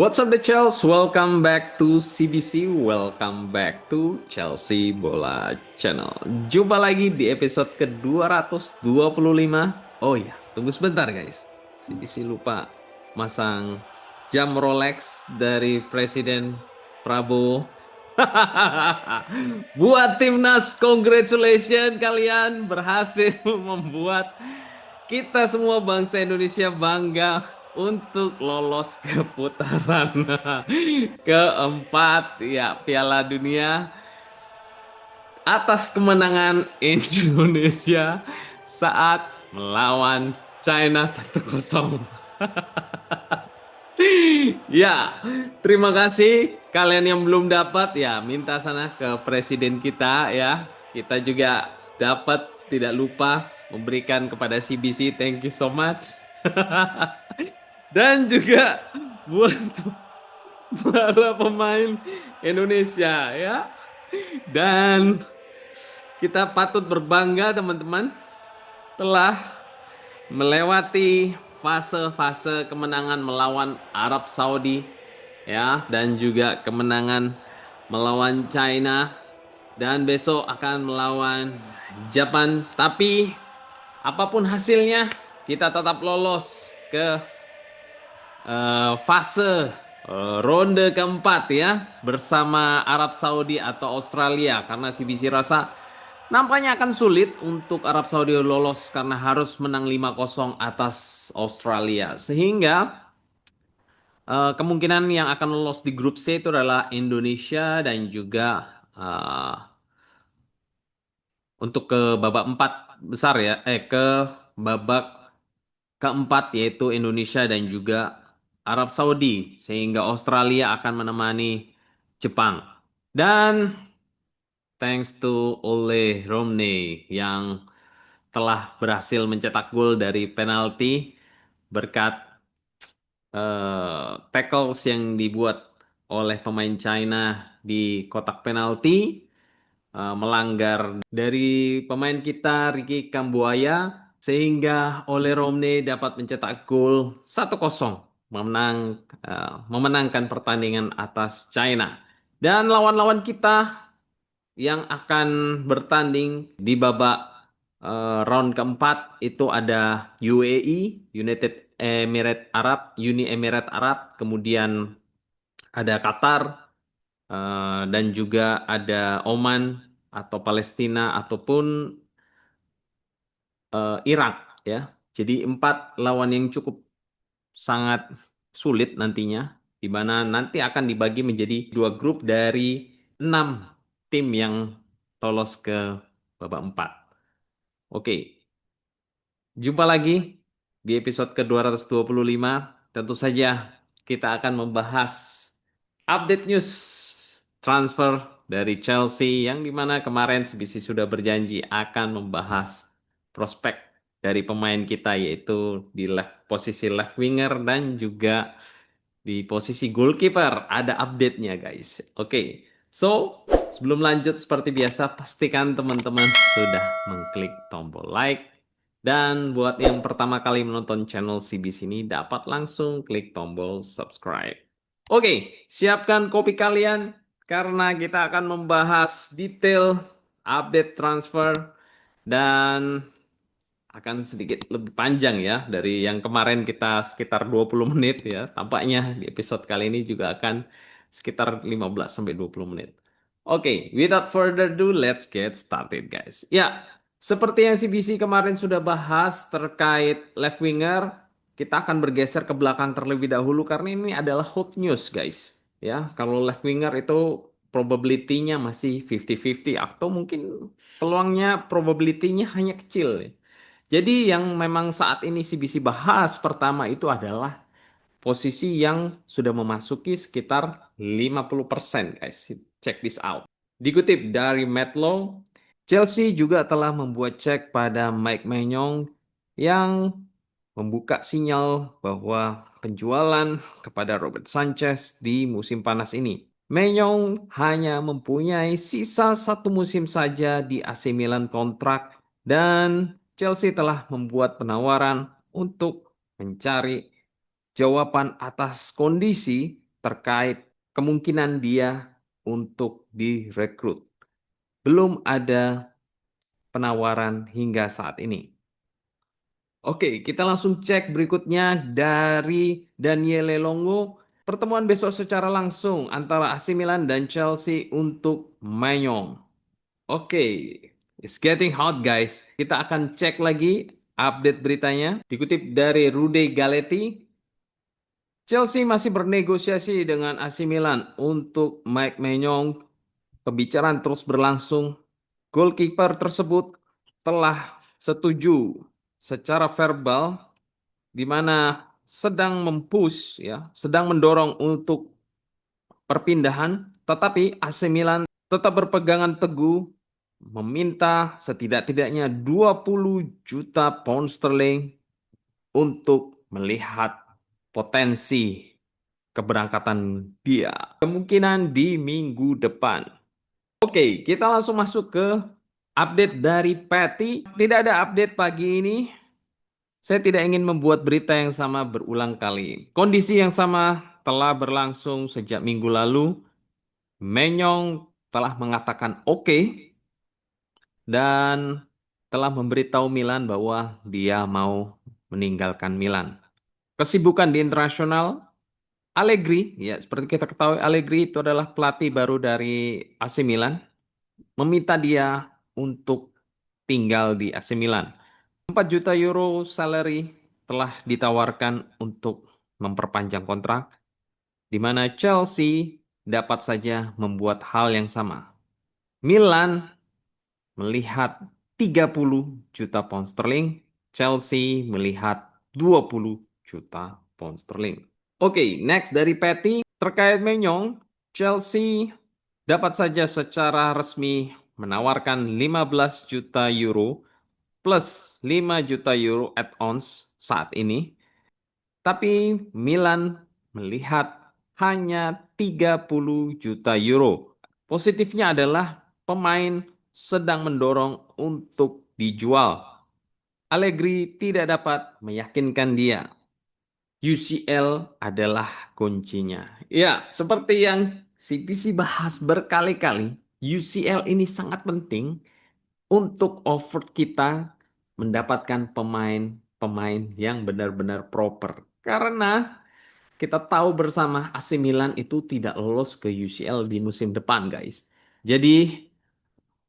What's up the Chelsea? Welcome back to CBC. Welcome back to Chelsea Bola Channel. Jumpa lagi di episode ke-225. Oh iya, tunggu sebentar guys. CBC lupa masang jam Rolex dari Presiden Prabowo. Buat timnas, congratulations kalian berhasil membuat kita semua bangsa Indonesia bangga untuk lolos ke putaran keempat ya Piala Dunia atas kemenangan Indonesia saat melawan China 1-0. Ya, terima kasih kalian yang belum dapat ya minta sana ke presiden kita ya. Kita juga dapat tidak lupa memberikan kepada CBC. Thank you so much. Dan juga buat para pemain Indonesia ya. Dan kita patut berbangga teman-teman telah melewati fase-fase kemenangan melawan Arab Saudi ya dan juga kemenangan melawan China dan besok akan melawan Jepang. Tapi apapun hasilnya kita tetap lolos ke fase ronde keempat ya bersama Arab Saudi atau Australia karena CBC rasa nampaknya akan sulit untuk Arab Saudi lolos karena harus menang 5-0 atas Australia sehingga kemungkinan yang akan lolos di grup C itu adalah Indonesia dan juga untuk ke babak empat besar ya ke babak keempat yaitu Indonesia dan juga Arab Saudi sehingga Australia akan menemani Jepang. Dan thanks to Ole Romney yang telah berhasil mencetak gol dari penalti berkat tackles yang dibuat oleh pemain China di kotak penalti melanggar dari pemain kita Ricky Kambuaya sehingga Ole Romney dapat mencetak gol 1-0 memenangkan pertandingan atas China. Dan lawan-lawan kita yang akan bertanding di babak round keempat itu ada UAE, United Emirates Arab, Uni Emirat Arab, kemudian ada Qatar, dan juga ada Oman atau Palestina ataupun Irak ya. Jadi empat lawan yang cukup sangat sulit nantinya, di mana nanti akan dibagi menjadi dua grup dari 6 tim yang lolos ke babak 4. Oke, jumpa lagi di episode ke-225. Tentu saja kita akan membahas update news transfer dari Chelsea yang dimana kemarin CBC sudah berjanji akan membahas prospek dari pemain kita yaitu di posisi left winger dan juga di posisi goalkeeper. Ada update-nya guys. Oke, so sebelum lanjut seperti biasa pastikan teman-teman sudah mengklik tombol like. Dan buat yang pertama kali menonton channel CBC ini dapat langsung klik tombol subscribe. Oke, siapkan kopi kalian karena kita akan membahas detail update transfer dan akan sedikit lebih panjang ya dari yang kemarin kita sekitar 20 menit ya. Tampaknya di episode kali ini juga akan sekitar 15 sampai 20 menit. Oke, without further ado, let's get started guys. Ya, seperti yang CBC kemarin sudah bahas terkait left winger, kita akan bergeser ke belakang terlebih dahulu karena ini adalah hot news guys. Ya, kalau left winger itu probability-nya masih 50-50 atau mungkin peluangnya probability-nya hanya kecil ya. Jadi yang memang saat ini CBC bahas pertama itu adalah posisi yang sudah memasuki sekitar 50% guys. Check this out. Dikutip dari Matlow, Chelsea juga telah membuat cek pada Mike Maignan yang membuka sinyal bahwa penjualan kepada Robert Sanchez di musim panas ini. Maignan hanya mempunyai sisa satu musim saja di AC Milan kontrak dan Chelsea telah membuat penawaran untuk mencari jawaban atas kondisi terkait kemungkinan dia untuk direkrut. Belum ada penawaran hingga saat ini. Oke, kita langsung cek berikutnya dari Daniele Longo. Pertemuan besok secara langsung antara AC Milan dan Chelsea untuk Maignan. Oke, it's getting hot guys. Kita akan cek lagi update beritanya. Dikutip dari Rude Galetti, Chelsea masih bernegosiasi dengan AC Milan untuk Mike Maignan. Pembicaraan terus berlangsung. Goalkeeper tersebut telah setuju secara verbal di mana sedang mempush ya, sedang mendorong untuk perpindahan, tetapi AC Milan tetap berpegangan teguh meminta setidak-tidaknya 20 juta pound sterling untuk melihat potensi keberangkatan dia. Kemungkinan di minggu depan. Oke, kita langsung masuk ke update dari Patty. Tidak ada update pagi ini. Saya tidak ingin membuat berita yang sama berulang kali. Kondisi yang sama telah berlangsung sejak minggu lalu. Menyong telah mengatakan oke dan telah memberitahu Milan bahwa dia mau meninggalkan Milan. Kesibukan di internasional, Allegri, ya seperti kita ketahui Allegri itu adalah pelatih baru dari AC Milan, meminta dia untuk tinggal di AC Milan. 4 juta euro salary telah ditawarkan untuk memperpanjang kontrak, di mana Chelsea dapat saja membuat hal yang sama. Milan melihat 30 juta pound sterling, Chelsea melihat 20 juta pound sterling. Oke, next dari Patty terkait Menyong, Chelsea dapat saja secara resmi menawarkan 15 juta euro plus 5 juta euro add-ons saat ini. Tapi Milan melihat hanya 30 juta euro. Positifnya adalah pemain sedang mendorong untuk dijual. Allegri tidak dapat meyakinkan dia. UCL adalah kuncinya. Ya, seperti yang CPC bahas berkali-kali, UCL ini sangat penting untuk offer kita mendapatkan pemain-pemain yang benar-benar proper. Karena kita tahu bersama AC Milan itu tidak lolos ke UCL di musim depan, guys. Jadi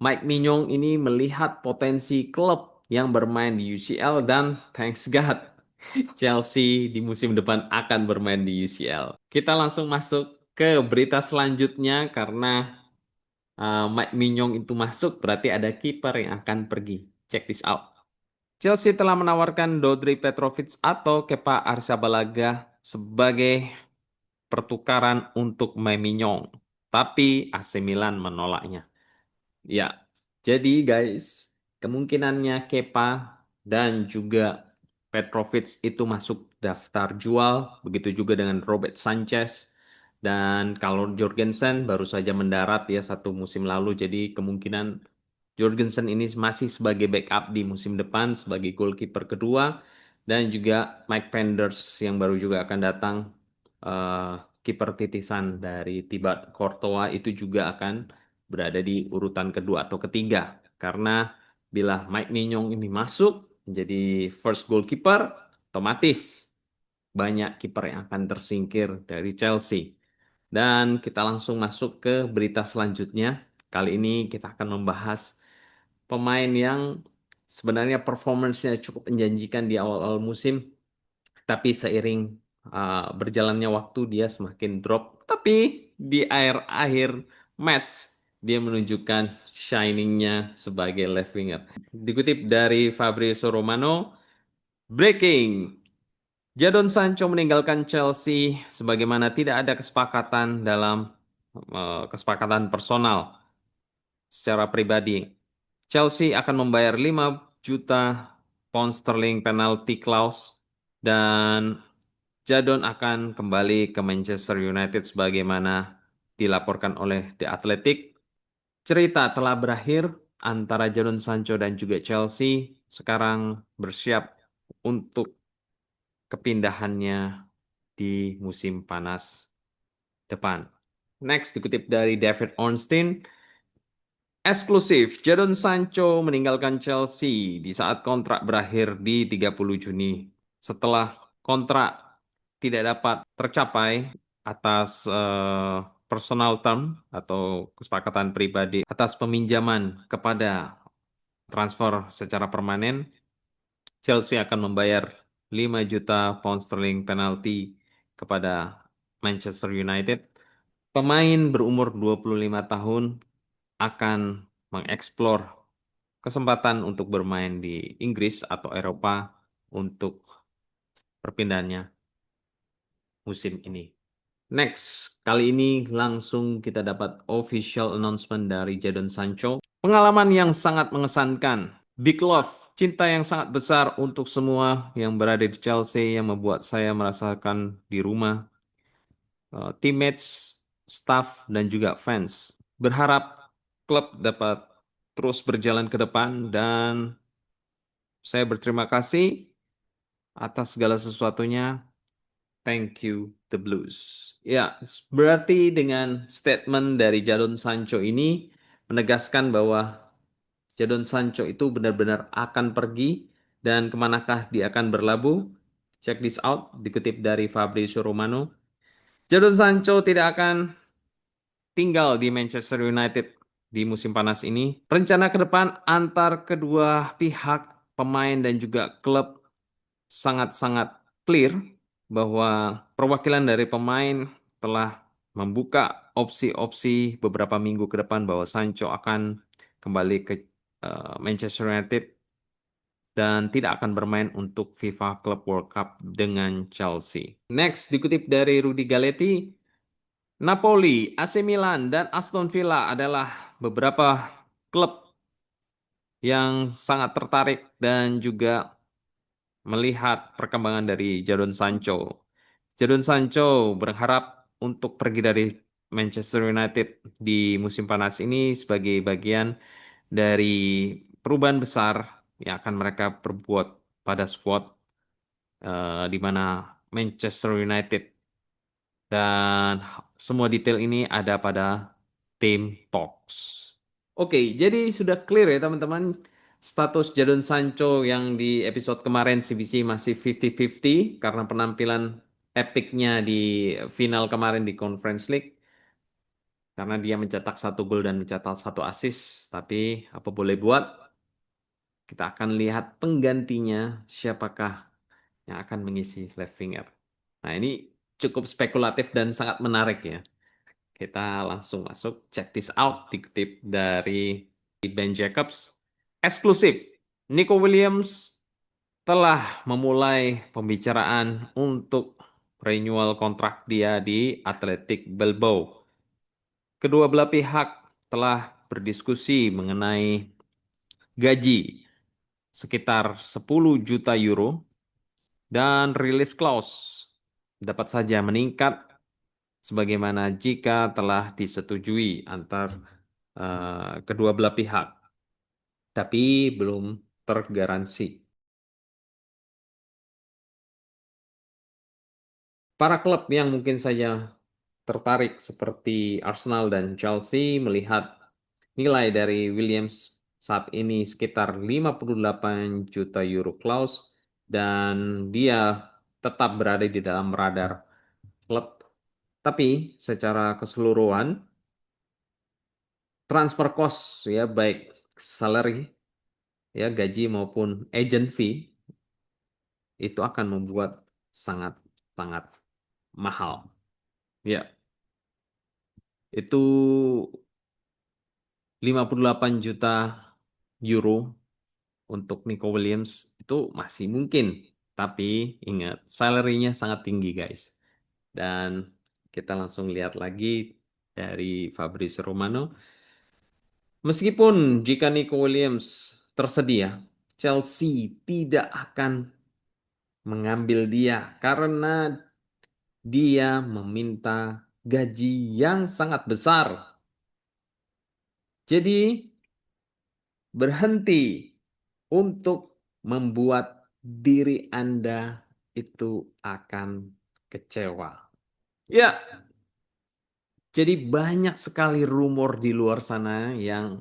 Mike Mignon ini melihat potensi klub yang bermain di UCL dan thanks God Chelsea di musim depan akan bermain di UCL. Kita langsung masuk ke berita selanjutnya karena Mike Mignon itu masuk berarti ada kiper yang akan pergi. Check this out. Chelsea telah menawarkan Dodri Petrovic atau Kepa Arrizabalaga sebagai pertukaran untuk Mike Mignon. Tapi AC Milan menolaknya. Ya, jadi guys, kemungkinannya Kepa dan juga Petrovic itu masuk daftar jual, begitu juga dengan Robert Sanchez. Dan kalau Jorgensen baru saja mendarat ya satu musim lalu, jadi kemungkinan Jorgensen ini masih sebagai backup di musim depan sebagai goalkeeper kedua. Dan juga Mike Penders yang baru juga akan datang, eh, kiper titisan dari Thibaut Courtois itu juga akan berada di urutan kedua atau ketiga. Karena bila Mike Maignan ini masuk menjadi first goalkeeper, otomatis banyak kiper yang akan tersingkir dari Chelsea. Dan kita langsung masuk ke berita selanjutnya. Kali ini kita akan membahas pemain yang sebenarnya performance-nya cukup menjanjikan di awal-awal musim, tapi seiring berjalannya waktu dia semakin drop. Tapi di akhir-akhir match dia menunjukkan shiningnya sebagai left winger. Dikutip dari Fabrizio Romano, breaking. Jadon Sancho meninggalkan Chelsea sebagaimana tidak ada kesepakatan dalam kesepakatan personal secara pribadi. Chelsea akan membayar 5 juta pound sterling penalty clause dan Jadon akan kembali ke Manchester United sebagaimana dilaporkan oleh The Athletic. Cerita telah berakhir antara Jadon Sancho dan juga Chelsea. Sekarang bersiap untuk kepindahannya di musim panas depan. Next, dikutip dari David Ornstein, eksklusif, Jadon Sancho meninggalkan Chelsea di saat kontrak berakhir di 30 Juni. Setelah kontrak tidak dapat tercapai atas personal term atau kesepakatan pribadi atas peminjaman kepada transfer secara permanen, Chelsea akan membayar 5 juta pound sterling penalti kepada Manchester United. Pemain berumur 25 tahun akan mengeksplor kesempatan untuk bermain di Inggris atau Eropa untuk perpindahannya musim ini. Next, kali ini langsung kita dapat official announcement dari Jadon Sancho. Pengalaman yang sangat mengesankan. Big love, cinta yang sangat besar untuk semua yang berada di Chelsea yang membuat saya merasakan di rumah, teammates, staff, dan juga fans. Berharap klub dapat terus berjalan ke depan dan saya berterima kasih atas segala sesuatunya. Thank you, The Blues. Ya, berarti dengan statement dari Jadon Sancho ini menegaskan bahwa Jadon Sancho itu benar-benar akan pergi dan kemanakah dia akan berlabuh. Check this out, dikutip dari Fabrizio Romano. Jadon Sancho tidak akan tinggal di Manchester United di musim panas ini. Rencana ke depan antar kedua pihak, pemain dan juga klub sangat-sangat clear bahwa perwakilan dari pemain telah membuka opsi-opsi beberapa minggu ke depan bahwa Sancho akan kembali ke Manchester United dan tidak akan bermain untuk FIFA Club World Cup dengan Chelsea. Next, dikutip dari Rudy Galetti, Napoli, AC Milan, dan Aston Villa adalah beberapa klub yang sangat tertarik dan juga melihat perkembangan dari Jadon Sancho. Jadon Sancho berharap untuk pergi dari Manchester United di musim panas ini sebagai bagian dari perubahan besar yang akan mereka perbuat pada squad di mana Manchester United dan semua detail ini ada pada Team Talks. Oke, jadi sudah clear ya teman-teman. Status Jadon Sancho yang di episode kemarin CBC masih 50-50 karena penampilan epicnya di final kemarin di Conference League. Karena dia mencetak 1 gol dan mencetak 1 assist. Tapi apa boleh buat, kita akan lihat penggantinya siapakah yang akan mengisi left winger. Nah ini cukup spekulatif dan sangat menarik ya. Kita langsung masuk, check this out, dikutip dari Ben Jacobs. Eksklusif, Nico Williams telah memulai pembicaraan untuk renewal kontrak dia di Athletic Bilbao. Kedua belah pihak telah berdiskusi mengenai gaji sekitar 10 juta euro dan release clause dapat saja meningkat sebagaimana jika telah disetujui antar kedua belah pihak, tapi belum tergaransi. Para klub yang mungkin saja tertarik seperti Arsenal dan Chelsea melihat nilai dari Williams saat ini sekitar 58 juta euro clause dan dia tetap berada di dalam radar klub. Tapi secara keseluruhan transfer cost ya baik salary ya gaji maupun agent fee itu akan membuat sangat sangat mahal. Ya, itu 58 juta euro untuk Nico Williams itu masih mungkin. Tapi ingat, salary-nya sangat tinggi guys. Dan kita langsung lihat lagi dari Fabrizio Romano. Meskipun jika Nico Williams tersedia, Chelsea tidak akan mengambil dia karena dia meminta gaji yang sangat besar. Jadi berhenti untuk membuat diri Anda itu akan kecewa. Ya, Jadi banyak sekali rumor di luar sana yang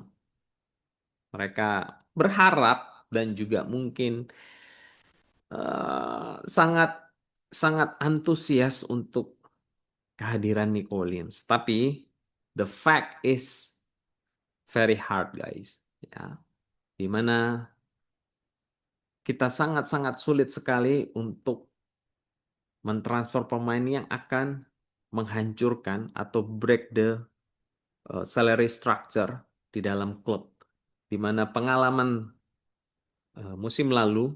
mereka berharap dan juga mungkin sangat sangat antusias untuk kehadiran Nico Williams. Tapi the fact is very hard, guys. Ya, dimana kita sangat-sangat sulit sekali untuk mentransfer pemain yang akan menghancurkan atau break the salary structure di dalam klub. Di mana pengalaman musim lalu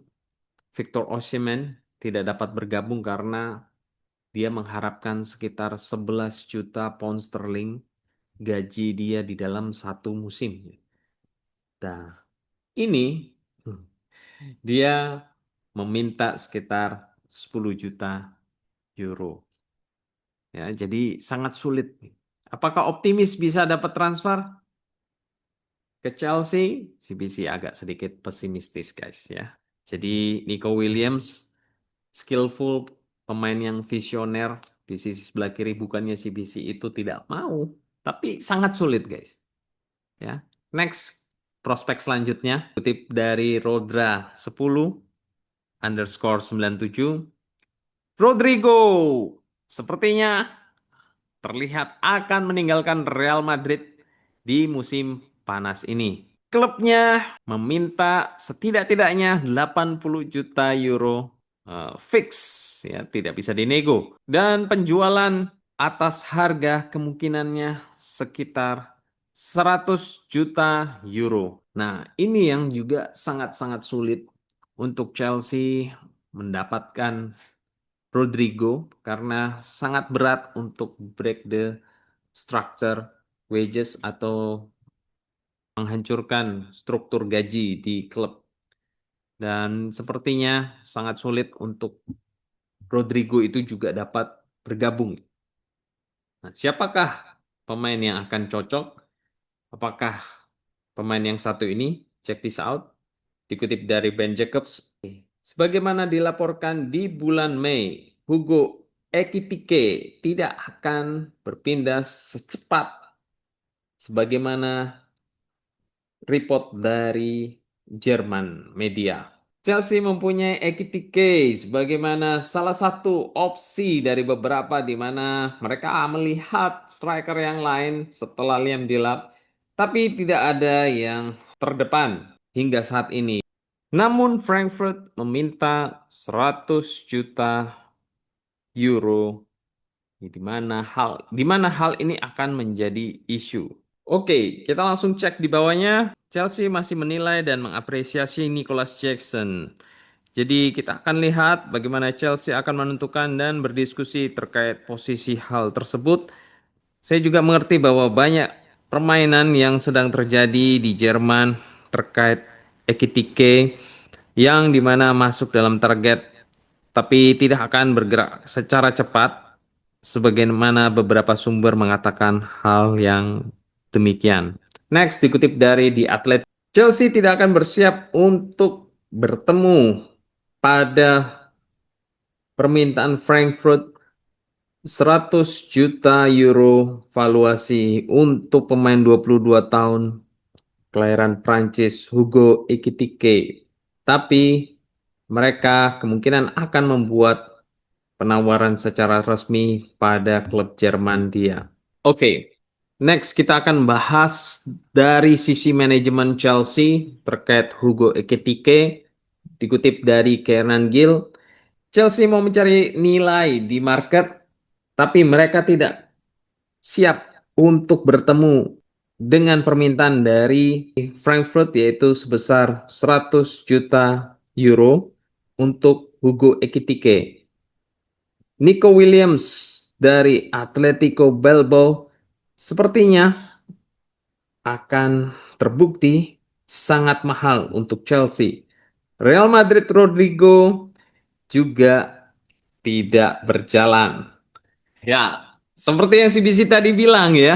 Victor Osimhen tidak dapat bergabung karena dia mengharapkan sekitar 11 juta pound sterling gaji dia di dalam satu musim. Nah, ini dia meminta sekitar 10 juta euro. Ya, jadi sangat sulit. Apakah optimis bisa dapat transfer ke Chelsea? CBC agak sedikit pesimistis, guys, ya. Jadi Nico Williams skillful, pemain yang visioner di sisi sebelah kiri, bukannya CBC itu tidak mau, tapi sangat sulit, guys. Ya. Next, prospek selanjutnya kutip dari Rodra 10 underscore 97. Rodrigo sepertinya terlihat akan meninggalkan Real Madrid di musim panas ini. Klubnya meminta setidak-tidaknya 80 juta euro fix, ya, tidak bisa dinego. Dan penjualan atas harga kemungkinannya sekitar 100 juta euro. Nah, ini yang juga sangat-sangat sulit untuk Chelsea mendapatkan Rodrigo karena sangat berat untuk break the structure wages atau menghancurkan struktur gaji di klub. Dan sepertinya sangat sulit untuk Rodrigo itu juga dapat bergabung. Nah, siapakah pemain yang akan cocok? Apakah pemain yang satu ini? Check this out. Dikutip dari Ben Jacobs. Sebagaimana dilaporkan di bulan Mei, Hugo Ekitike tidak akan berpindah secepat sebagaimana report dari Jerman media. Chelsea mempunyai Ekitike sebagaimana salah satu opsi dari beberapa di mana mereka melihat striker yang lain setelah Liam Delap, tapi tidak ada yang terdepan hingga saat ini. Namun Frankfurt meminta 100 juta euro di mana hal ini akan menjadi isu. Oke, kita langsung cek di bawahnya. Chelsea masih menilai dan mengapresiasi Nicholas Jackson. Jadi kita akan lihat bagaimana Chelsea akan menentukan dan berdiskusi terkait posisi hal tersebut. Saya juga mengerti bahwa banyak permainan yang sedang terjadi di Jerman terkait Ekitike yang dimana masuk dalam target tapi tidak akan bergerak secara cepat sebagaimana beberapa sumber mengatakan hal yang demikian. Next, dikutip dari The Athletic, Chelsea tidak akan bersiap untuk bertemu pada permintaan Frankfurt 100 juta euro valuasi untuk pemain 22 tahun kelahiran Prancis Hugo Ekitike. Tapi mereka kemungkinan akan membuat penawaran secara resmi pada klub Jerman dia. Oke, next kita akan bahas dari sisi manajemen Chelsea terkait Hugo Ekitike. Dikutip dari Kieran Gill, Chelsea mau mencari nilai di market, tapi mereka tidak siap untuk bertemu dengan permintaan dari Frankfurt yaitu sebesar 100 juta euro untuk Hugo Ekitike. Nico Williams dari Atletico Bilbao sepertinya akan terbukti sangat mahal untuk Chelsea. Real Madrid Rodrigo juga tidak berjalan. Ya, seperti yang CBC tadi bilang ya.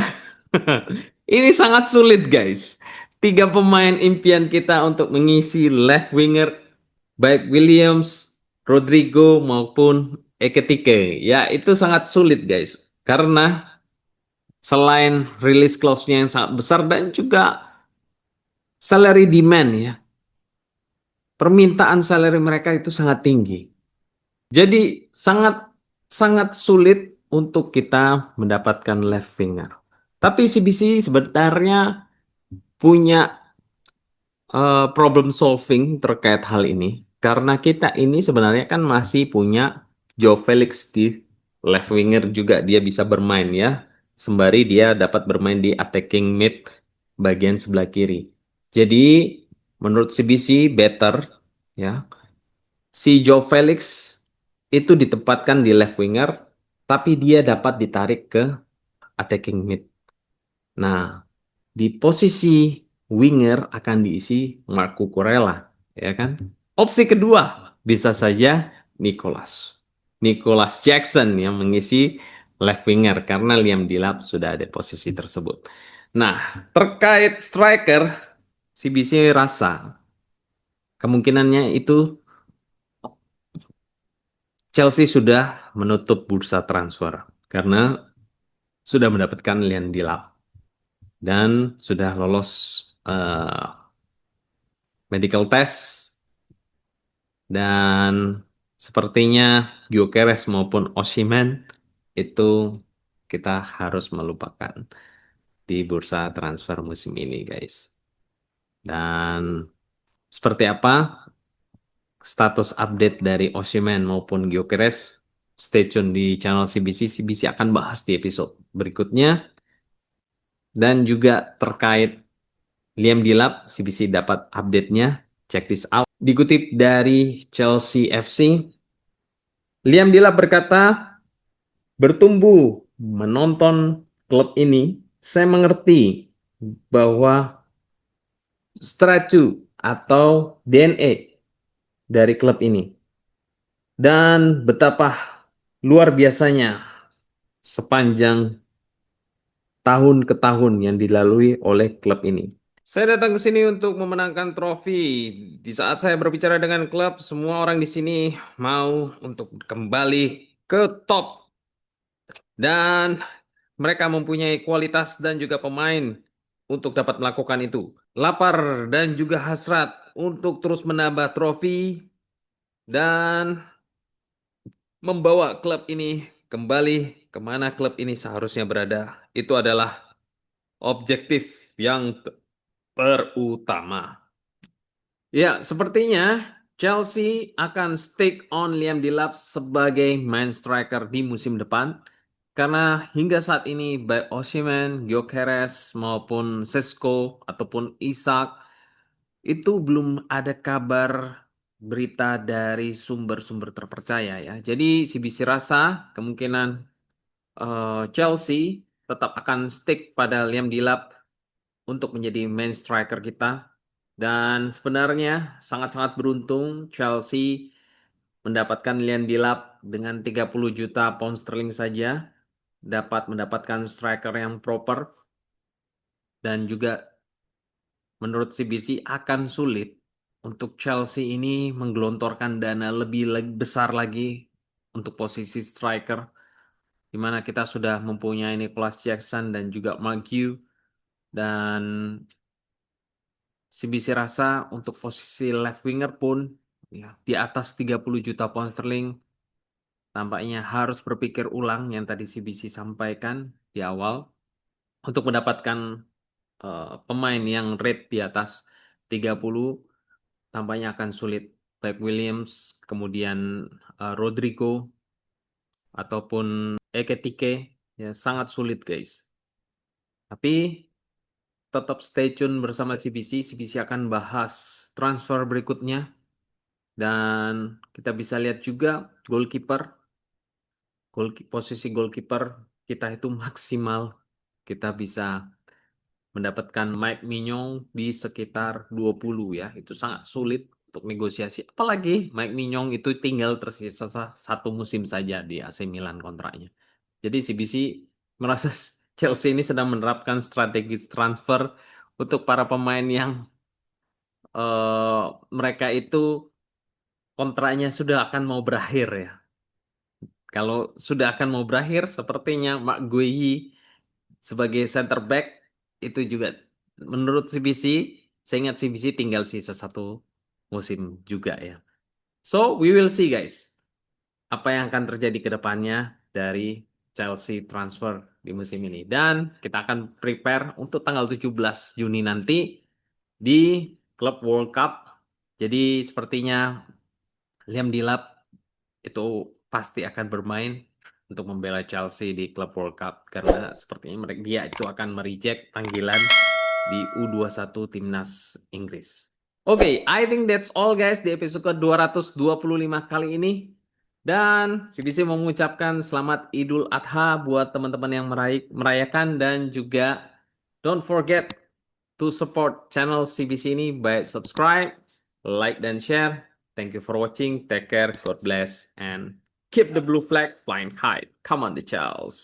Ini sangat sulit, guys. Tiga pemain impian kita untuk mengisi left winger baik Williams, Rodrigo maupun Ekitike. Ya, itu sangat sulit, guys. Karena Selain release clause-nya yang sangat besar dan juga salary demand ya. Permintaan salary mereka itu sangat tinggi. Jadi sangat sangat sulit untuk kita mendapatkan left winger. Tapi CBC sebenarnya punya problem solving terkait hal ini karena kita ini sebenarnya kan masih punya Joe Felix di left winger juga dia bisa bermain ya sembari dia dapat bermain di attacking mid bagian sebelah kiri. Jadi menurut CBC better ya si Joe Felix itu ditempatkan di left winger tapi dia dapat ditarik ke attacking mid. Nah, di posisi winger akan diisi Marco Kurela, ya kan? Opsi kedua bisa saja Nicholas. Nicholas Jackson yang mengisi left winger karena Liam Delap sudah ada posisi tersebut. Nah, terkait striker, CBC rasa kemungkinannya itu Chelsea sudah menutup bursa transfer karena sudah mendapatkan Liam Delap dan sudah lolos eh, medical test dan sepertinya Gyökeres maupun Osimhen itu kita harus melupakan di bursa transfer musim ini guys. Dan seperti apa status update dari Osimhen maupun Gyökeres, stay tune di channel CBC. CBC akan bahas di episode berikutnya. Dan juga terkait Liam Delap, CBC dapat update-nya. Check this out. Dikutip dari Chelsea FC, Liam Delap berkata, bertumbuh menonton klub ini, saya mengerti bahwa statue atau DNA dari klub ini dan betapa luar biasanya sepanjang tahun ke tahun yang dilalui oleh klub ini. Saya datang ke sini untuk memenangkan trofi. Di saat saya berbicara dengan klub, semua orang di sini mau untuk kembali ke top dan mereka mempunyai kualitas dan juga pemain untuk dapat melakukan itu. Lapar dan juga hasrat untuk terus menambah trofi dan membawa klub ini kembali kemana klub ini seharusnya berada. Itu adalah objektif yang terutama. Ya, sepertinya Chelsea akan stick on Liam Delap sebagai main striker di musim depan. Karena hingga saat ini baik Osimhen, Gyökeres maupun Sesko ataupun Isak itu belum ada kabar berita dari sumber-sumber terpercaya ya. Jadi CBC rasa kemungkinan Chelsea tetap akan stick pada Liam Delap untuk menjadi main striker kita. Dan sebenarnya sangat-sangat beruntung Chelsea mendapatkan Liam Delap dengan 30 juta pound sterling saja dapat mendapatkan striker yang proper dan juga menurut CBC akan sulit untuk Chelsea ini menggelontorkan dana lebih besar lagi untuk posisi striker di mana kita sudah mempunyai Nicholas Jackson dan juga Mark Hugh dan CBC rasa untuk posisi left winger pun ya, di atas 30 juta pound sterling tampaknya harus berpikir ulang yang tadi CBC sampaikan di awal untuk mendapatkan pemain yang rate di atas 30 tampaknya akan sulit. Baik Williams, kemudian Rodrigo ataupun Eketike ya sangat sulit guys. Tapi tetap stay tune bersama CBC. CBC akan bahas transfer berikutnya. Dan kita bisa lihat juga goalkeeper. Posisi goalkeeper kita itu maksimal. Kita bisa mendapatkan Mike Mignon di sekitar 20 ya. Itu sangat sulit untuk negosiasi. Apalagi Mike Mignon itu tinggal tersisa satu musim saja di AC Milan kontraknya. Jadi CBC merasa Chelsea ini sedang menerapkan strategi transfer untuk para pemain yang mereka itu kontraknya sudah akan mau berakhir ya. Kalau sudah akan mau berakhir, sepertinya Mak Guehi sebagai center back itu juga menurut CBC, saya ingat CBC tinggal sisa 1 musim juga ya. So we will see guys, apa yang akan terjadi ke depannya dari Chelsea transfer di musim ini. Dan kita akan prepare untuk tanggal 17 Juni nanti di Club World Cup. Jadi sepertinya Liam Delap itu pasti akan bermain untuk membela Chelsea di Club World Cup karena sepertinya dia itu akan mereject panggilan di U21 timnas Inggris. Oke, I think that's all guys di episode ke-225 kali ini. Dan CBC mau mengucapkan selamat Idul Adha buat teman-teman yang merayakan dan juga don't forget to support channel CBC ini by subscribe, like, dan share. Thank you for watching. Take care. God bless. And keep the blue flag flying high. Come on, the Charles.